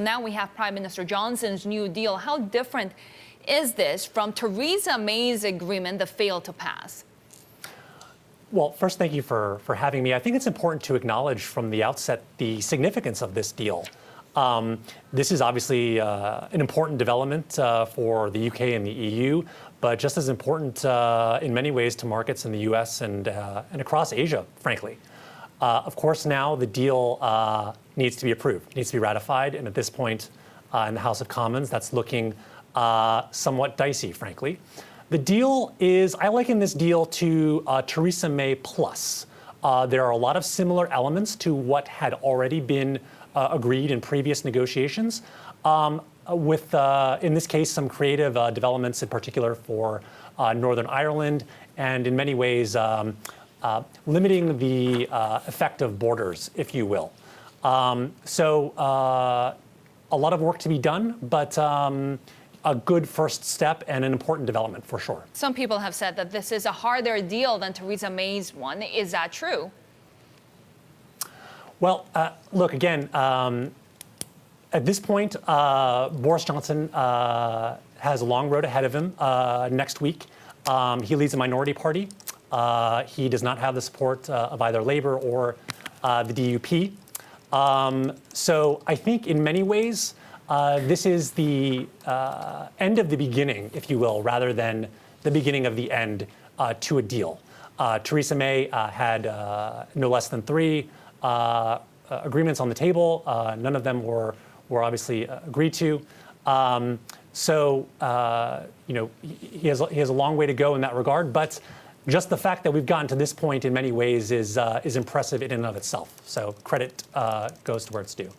Now we have Prime Minister Johnson's New Deal. How different is this from Theresa May's agreement that failed to pass? Well, first, thank you for having me. I think it's important to acknowledge from the outset the significance of this deal. This is obviously an important development for the UK and the EU, but just as important in many ways to markets in the US and across Asia, frankly. Of course, now the deal needs to be approved, needs to be ratified, and at this point in the House of Commons, that's looking somewhat dicey, frankly. The deal is, I liken this deal to Theresa May plus. There are a lot of similar elements to what had already been agreed in previous negotiations, with, in this case, some creative developments in particular for Northern Ireland, and in many ways limiting the effect of borders, if you will. So a lot of work to be done, but a good first step and an important development for sure. Some people have said that this is a harder deal than Theresa May's one. Is that true? Well, look, again, at this point, Boris Johnson has a long road ahead of him next week. He leads a minority party. He does not have the support of either Labour or the DUP. So I think in many ways, this is the end of the beginning, if you will, rather than the beginning of the end to a deal. Theresa May had no less than 3 agreements on the table. None of them were obviously agreed to. So you know, he has a long way to go in that regard. But just the fact that we've gotten to this point in many ways is impressive in and of itself. So credit goes to where it's due.